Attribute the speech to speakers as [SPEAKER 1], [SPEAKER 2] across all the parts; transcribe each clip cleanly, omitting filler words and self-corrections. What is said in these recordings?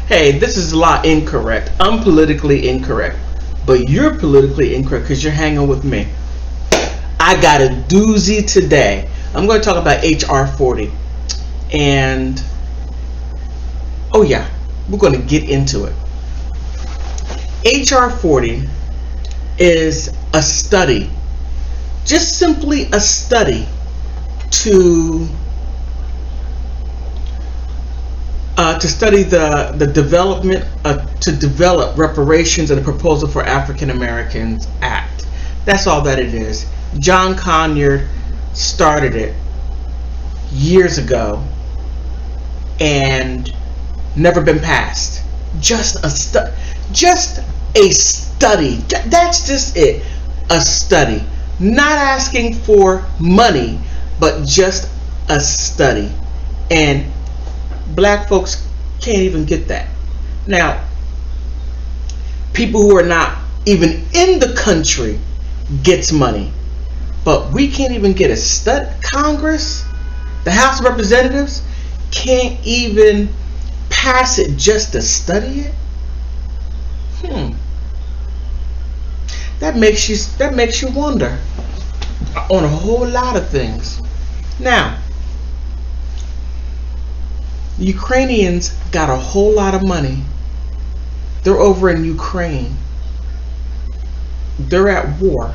[SPEAKER 1] Hey, this is a lot incorrect. I'm politically incorrect. But you're politically incorrect because you're hanging with me. I got a doozy today. I'm going to talk about HR 40. And, oh yeah, we're going to get into it. HR 40 is a study, just simply a study to study the development, to develop reparations and a proposal for African Americans Act. That's all that it is. John Conyers started it years ago and never been passed. Just a study. That's just it. A study. Not asking for money, but just a study. And black folks can't even get that. Now, people who are not even in the country gets money, but we can't even get a study. Congress, the House of Representatives, can't even pass it just to study it. That makes you wonder on a whole lot of things. Now, Ukrainians got a whole lot of money. They're over in Ukraine. They're at war.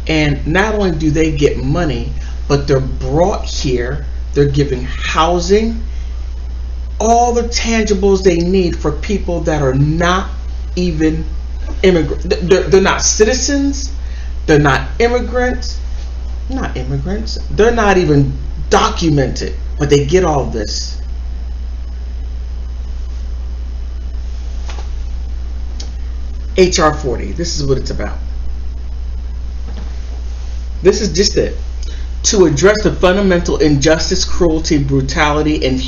[SPEAKER 1] And not only do they get money, but they're brought here. They're giving housing, all the tangibles they need for people that are not even immigrants. They're not citizens. They're not immigrants. They're not even documented, but they get all this. HR 40. This is what it's about. This is just it. To address the fundamental injustice, cruelty, brutality, and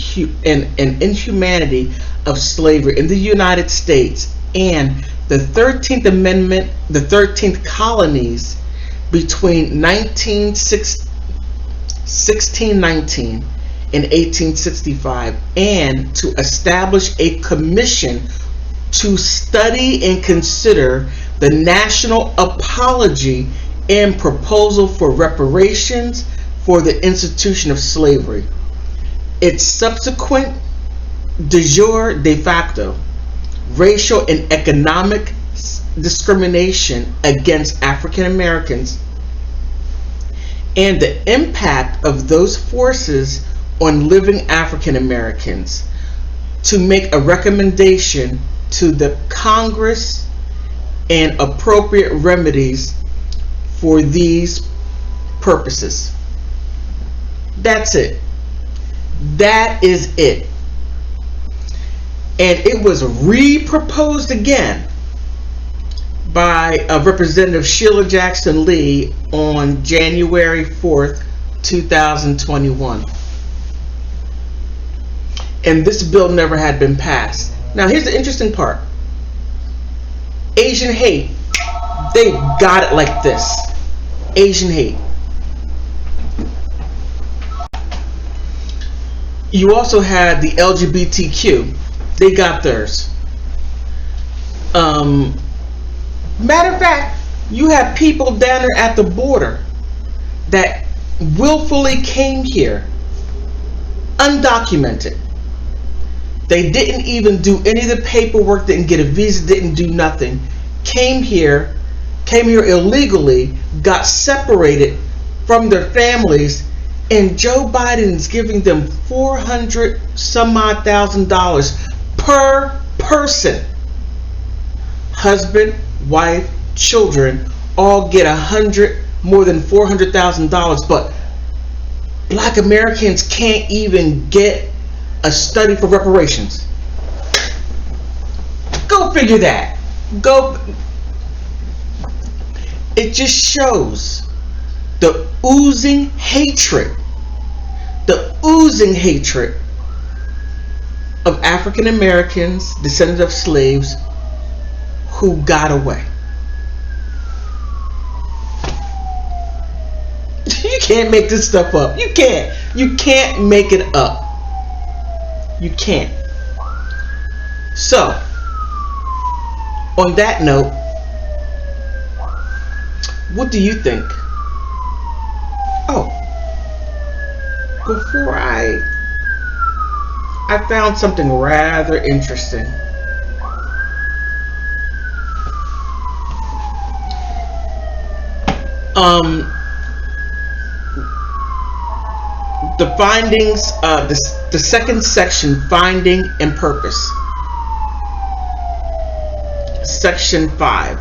[SPEAKER 1] inhumanity of slavery in the United States and the 13th Amendment, the 13th colonies between 1619 and 1865, and to establish a commission to study and consider the national apology and proposal for reparations for the institution of slavery, its subsequent de jure de facto racial and economic discrimination against African Americans, and the impact of those forces on living African Americans, to make a recommendation to the Congress and appropriate remedies for these purposes. That's it. That is it. And it was re-proposed again by Representative Sheila Jackson Lee on January 4th, 2021. And this bill never had been passed. Now here's the interesting part. Asian hate, they got it like this. Asian hate. You also had the LGBTQ. They got theirs. Matter of fact, you have people down there at the border that willfully came here undocumented. They didn't even do any of the paperwork, didn't get a visa, didn't do nothing. Came here illegally, got separated from their families, and Joe Biden's giving them $400 some odd thousand per person. Husband, wife, children all get more than $400,000, but black Americans can't even get a study for reparations. Go figure that. It just shows the oozing hatred of African Americans, descendants of slaves, who got away. You can't make this stuff up. You can't make it up. You can't. So, on that note, what do you think? Oh, before I found something rather interesting. The findings, the second section, finding and purpose. Section 5.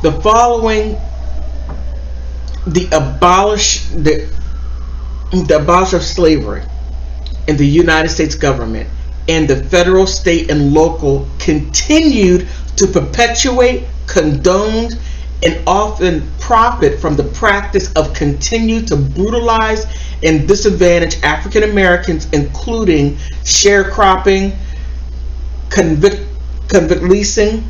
[SPEAKER 1] The following, the abolish of slavery in the United States government and the federal, state, and local continued to perpetuate, condone, and often profit from the practice of continue to brutalize and disadvantage African Americans, including sharecropping, convict leasing,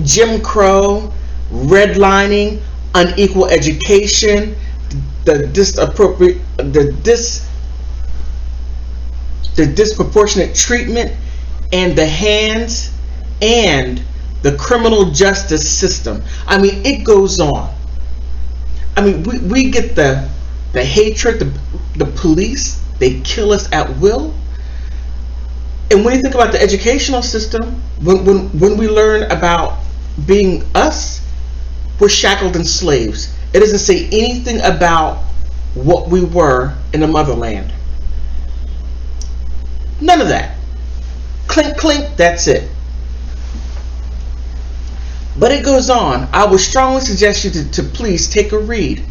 [SPEAKER 1] Jim Crow, redlining, unequal education, the disproportionate treatment, and the hands and the criminal justice system. I mean, it goes on. I mean, we get the hatred, the police, they kill us at will. And when you think about the educational system, when we learn about being us, we're shackled and slaves. It doesn't say anything about what we were in the motherland. None of that. Clink, clink, that's it. But it goes on. I would strongly suggest you to please take a read.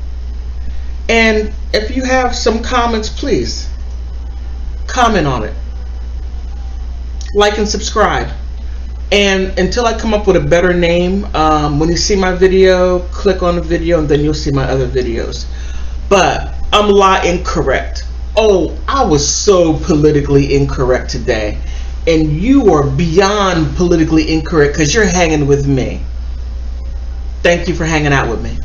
[SPEAKER 1] And if you have some comments, please comment on it. Like and subscribe. And until I come up with a better name, when you see my video, click on the video and then you'll see my other videos. But I'm a lot incorrect. Oh, I was so politically incorrect today. And you are beyond politically incorrect because you're hanging with me. Thank you for hanging out with me.